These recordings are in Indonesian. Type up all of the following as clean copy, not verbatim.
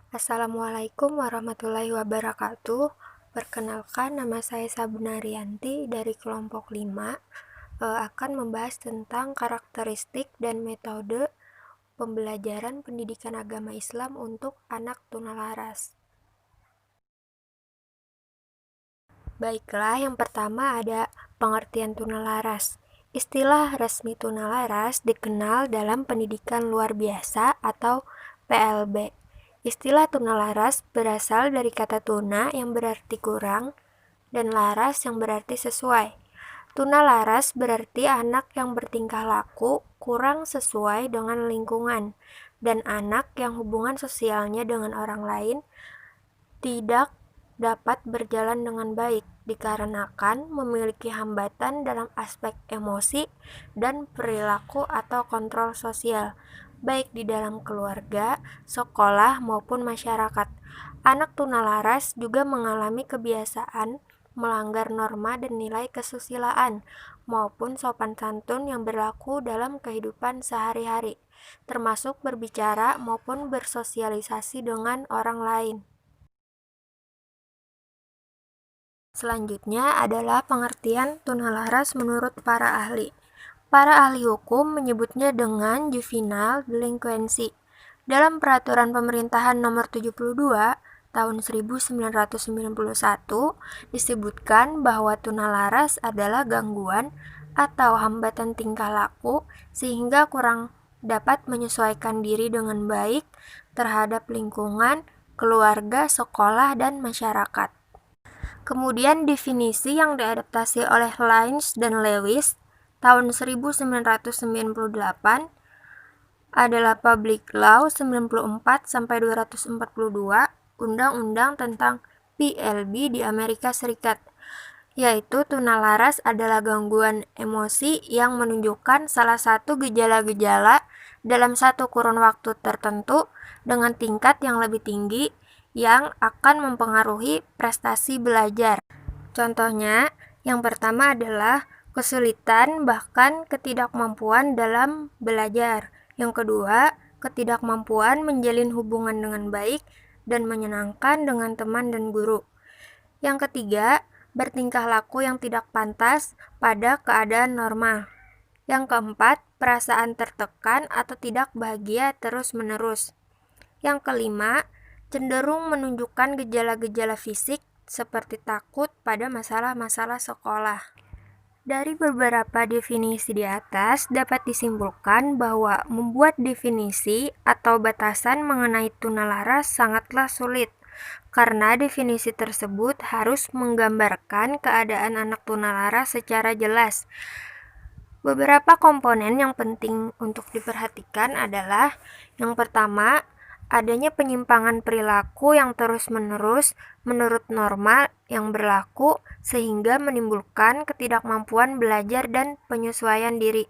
Assalamualaikum warahmatullahi wabarakatuh. Perkenalkan, nama saya Sabnarianti dari kelompok 5, akan membahas tentang karakteristik dan metode pembelajaran pendidikan agama Islam untuk anak tunalaras. Baiklah, yang pertama ada pengertian tunalaras. Istilah resmi tunalaras dikenal dalam pendidikan luar biasa atau PLB. Istilah tunalaras berasal dari kata tuna yang berarti kurang dan laras yang berarti sesuai. Tunalaras berarti anak yang bertingkah laku kurang sesuai dengan lingkungan dan anak yang hubungan sosialnya dengan orang lain tidak dapat berjalan dengan baik dikarenakan memiliki hambatan dalam aspek emosi dan perilaku atau kontrol sosial, baik di dalam keluarga, sekolah, maupun masyarakat. Anak tunalaras juga mengalami kebiasaan melanggar norma dan nilai kesusilaan maupun sopan santun yang berlaku dalam kehidupan sehari-hari, termasuk berbicara maupun bersosialisasi dengan orang lain. Selanjutnya adalah pengertian tunalaras menurut para ahli. Para ahli hukum menyebutnya dengan juvenile delinquency. Dalam Peraturan Pemerintahan Nomor 72 Tahun 1991 disebutkan bahwa tunalaras adalah gangguan atau hambatan tingkah laku sehingga kurang dapat menyesuaikan diri dengan baik terhadap lingkungan, keluarga, sekolah, dan masyarakat. Kemudian definisi yang diadaptasi oleh Lines dan Lewis tahun 1998 adalah Public Law 94-242 Undang-Undang tentang PLB di Amerika Serikat, yaitu tunalaras adalah gangguan emosi yang menunjukkan salah satu gejala-gejala dalam satu kurun waktu tertentu dengan tingkat yang lebih tinggi yang akan mempengaruhi prestasi belajar. Contohnya, yang pertama adalah kesulitan bahkan ketidakmampuan dalam belajar. Yang kedua, ketidakmampuan menjalin hubungan dengan baik dan menyenangkan dengan teman dan guru. Yang ketiga, bertingkah laku yang tidak pantas pada keadaan normal. Yang keempat, perasaan tertekan atau tidak bahagia terus-menerus. Yang kelima, cenderung menunjukkan gejala-gejala fisik seperti takut pada masalah-masalah sekolah. Dari beberapa definisi di atas dapat disimpulkan bahwa membuat definisi atau batasan mengenai tunalaras sangatlah sulit, karena definisi tersebut harus menggambarkan keadaan anak tunalaras secara jelas. Beberapa komponen yang penting untuk diperhatikan adalah yang pertama, adanya penyimpangan perilaku yang terus-menerus menurut norma yang berlaku sehingga menimbulkan ketidakmampuan belajar dan penyesuaian diri.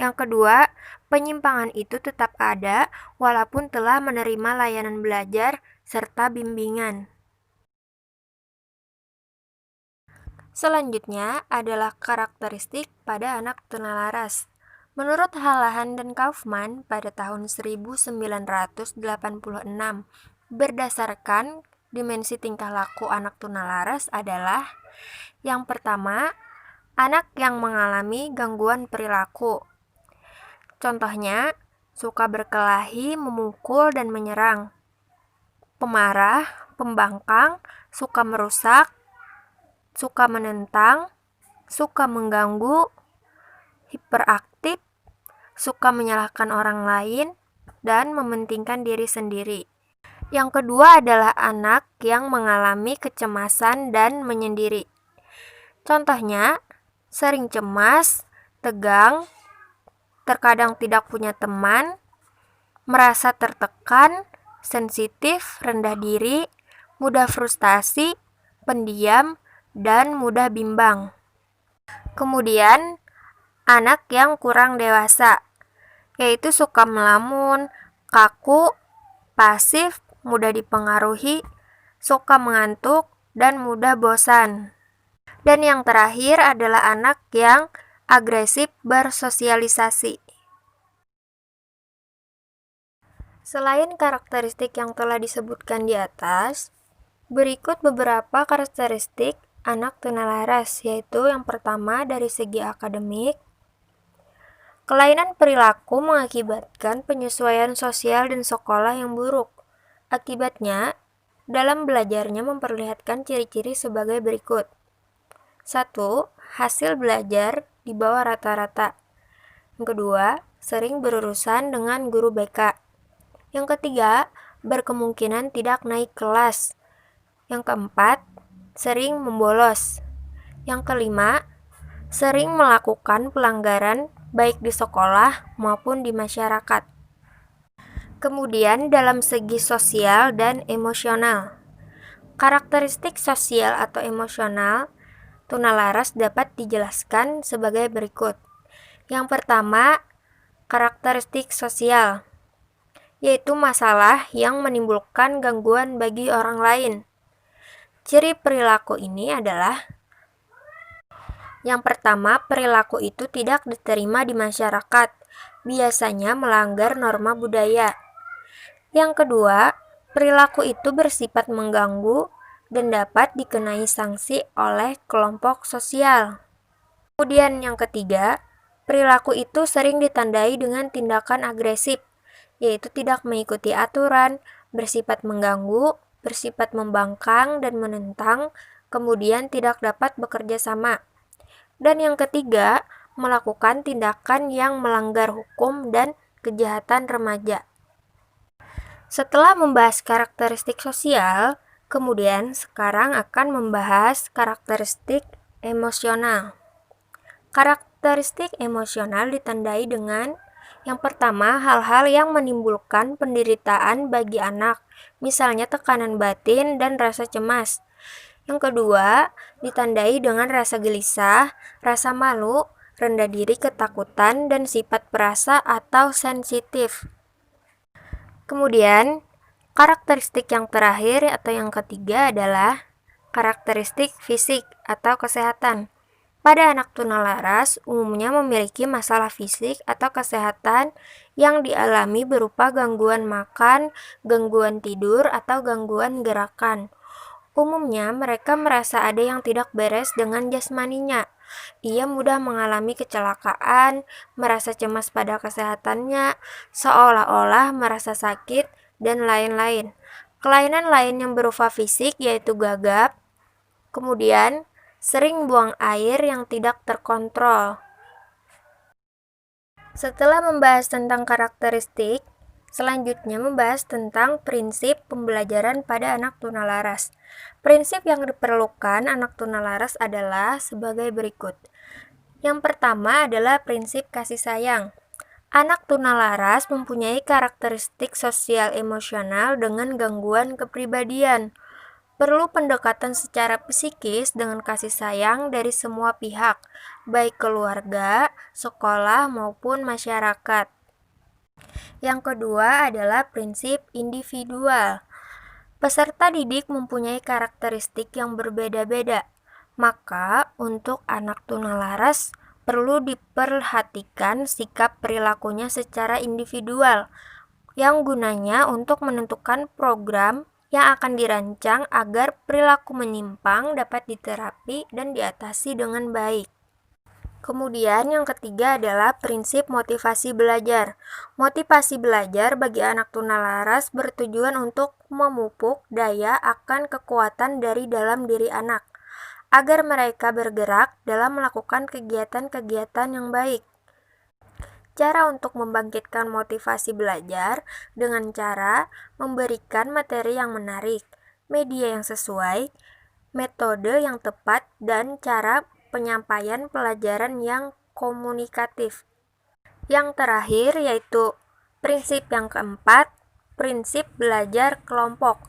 Yang kedua, penyimpangan itu tetap ada walaupun telah menerima layanan belajar serta bimbingan. Selanjutnya adalah karakteristik pada anak tunalaras. Menurut Halahan dan Kaufman pada tahun 1986, berdasarkan dimensi tingkah laku anak tunalaras adalah yang pertama, anak yang mengalami gangguan perilaku. Contohnya, suka berkelahi, memukul, dan menyerang. Pemarah, pembangkang, suka merusak, suka menentang, suka mengganggu, hiperaktif, suka menyalahkan orang lain, dan mementingkan diri sendiri. Yang kedua adalah anak yang mengalami kecemasan dan menyendiri. Contohnya, sering cemas, tegang, terkadang tidak punya teman, merasa tertekan, sensitif, rendah diri, mudah frustasi, pendiam, dan mudah bimbang. Kemudian, anak yang kurang dewasa, yaitu suka melamun, kaku, pasif, mudah dipengaruhi, suka mengantuk, dan mudah bosan. Dan yang terakhir adalah anak yang agresif bersosialisasi. Selain karakteristik yang telah disebutkan di atas, berikut beberapa karakteristik anak tunalaras, yaitu yang pertama dari segi akademik. Kelainan perilaku mengakibatkan penyesuaian sosial dan sekolah yang buruk. Akibatnya, dalam belajarnya memperlihatkan ciri-ciri sebagai berikut. 1. Hasil belajar di bawah rata-rata. Yang kedua, sering berurusan dengan guru BK. Yang ketiga, berkemungkinan tidak naik kelas. Yang keempat, sering membolos. Yang kelima, sering melakukan pelanggaran baik di sekolah maupun di masyarakat. Kemudian dalam segi sosial dan emosional. Karakteristik sosial atau emosional tunalaras dapat dijelaskan sebagai berikut. Yang pertama, karakteristik sosial, yaitu masalah yang menimbulkan gangguan bagi orang lain. Ciri perilaku ini adalah: yang pertama, perilaku itu tidak diterima di masyarakat, biasanya melanggar norma budaya. Yang kedua, perilaku itu bersifat mengganggu dan dapat dikenai sanksi oleh kelompok sosial. Kemudian yang ketiga, perilaku itu sering ditandai dengan tindakan agresif, yaitu tidak mengikuti aturan, bersifat mengganggu, bersifat membangkang dan menentang, kemudian tidak dapat bekerja sama. Dan yang ketiga, melakukan tindakan yang melanggar hukum dan kejahatan remaja. Setelah membahas karakteristik sosial, kemudian sekarang akan membahas karakteristik emosional. Karakteristik emosional ditandai dengan: yang pertama, hal-hal yang menimbulkan penderitaan bagi anak, misalnya tekanan batin dan rasa cemas. Yang kedua, ditandai dengan rasa gelisah, rasa malu, rendah diri, ketakutan, dan sifat perasa atau sensitif. Kemudian, karakteristik yang terakhir atau yang ketiga adalah karakteristik fisik atau kesehatan. Pada anak tunalaras umumnya memiliki masalah fisik atau kesehatan yang dialami berupa gangguan makan, gangguan tidur, atau gangguan gerakan. Umumnya mereka merasa ada yang tidak beres dengan jasmaninya. Ia mudah mengalami kecelakaan, merasa cemas pada kesehatannya, seolah-olah merasa sakit, dan lain-lain. Kelainan lain yang berupa fisik yaitu gagap, kemudian sering buang air yang tidak terkontrol. Setelah membahas tentang karakteristik, selanjutnya membahas tentang prinsip pembelajaran pada anak tunalaras. Prinsip yang diperlukan anak tunalaras adalah sebagai berikut. Yang pertama adalah prinsip kasih sayang. Anak tunalaras mempunyai karakteristik sosial emosional dengan gangguan kepribadian. Perlu pendekatan secara psikis dengan kasih sayang dari semua pihak, baik keluarga, sekolah, maupun masyarakat. Yang kedua adalah prinsip individual. Peserta didik mempunyai karakteristik yang berbeda-beda, maka untuk anak tunalaras perlu diperhatikan sikap perilakunya secara individual, yang gunanya untuk menentukan program yang akan dirancang agar perilaku menyimpang dapat diterapi dan diatasi dengan baik. Kemudian yang ketiga adalah prinsip motivasi belajar. Motivasi belajar bagi anak tunalaras bertujuan untuk memupuk daya akan kekuatan dari dalam diri anak, agar mereka bergerak dalam melakukan kegiatan-kegiatan yang baik. Cara untuk membangkitkan motivasi belajar dengan cara memberikan materi yang menarik, media yang sesuai, metode yang tepat, dan cara penyampaian pelajaran yang komunikatif. Yang terakhir yaitu prinsip yang keempat, prinsip belajar kelompok.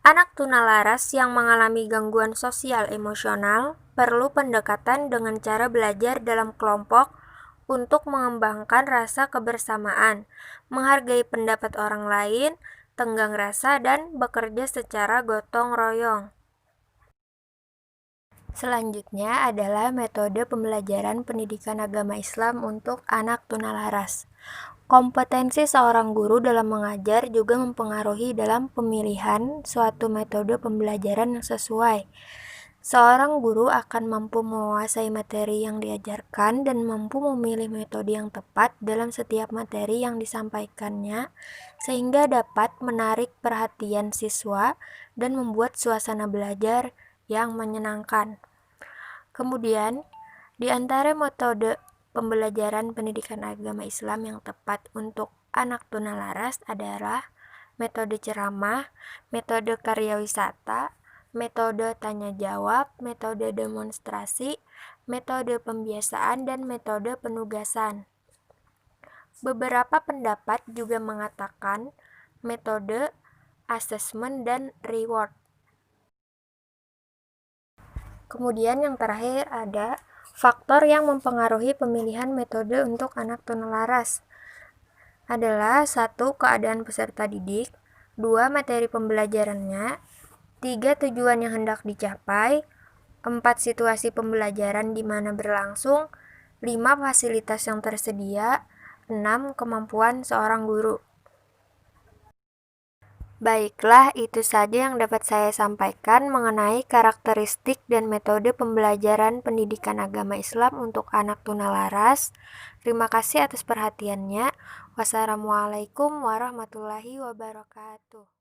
Anak tunalaras yang mengalami gangguan sosial emosional perlu pendekatan dengan cara belajar dalam kelompok untuk mengembangkan rasa kebersamaan, menghargai pendapat orang lain, tenggang rasa, dan bekerja secara gotong royong. Selanjutnya adalah metode pembelajaran pendidikan agama Islam untuk anak tunalaras. Kompetensi seorang guru dalam mengajar juga mempengaruhi dalam pemilihan suatu metode pembelajaran yang sesuai. Seorang guru akan mampu menguasai materi yang diajarkan dan mampu memilih metode yang tepat dalam setiap materi yang disampaikannya, sehingga dapat menarik perhatian siswa dan membuat suasana belajar yang menyenangkan. Kemudian, di antara metode pembelajaran pendidikan agama Islam yang tepat untuk anak tunalaras adalah metode ceramah, metode karya wisata, metode tanya jawab, metode demonstrasi, metode pembiasaan, dan metode penugasan. Beberapa pendapat juga mengatakan metode assessment dan reward. Kemudian yang terakhir ada faktor yang mempengaruhi pemilihan metode untuk anak tunalaras adalah 1. Keadaan peserta didik, 2. Materi pembelajarannya, 3. Tujuan yang hendak dicapai, 4. Situasi pembelajaran di mana berlangsung, 5. Fasilitas yang tersedia, 6. Kemampuan seorang guru. Baiklah, itu saja yang dapat saya sampaikan mengenai karakteristik dan metode pembelajaran pendidikan agama Islam untuk anak tunalaras. Terima kasih atas perhatiannya. Wassalamualaikum warahmatullahi wabarakatuh.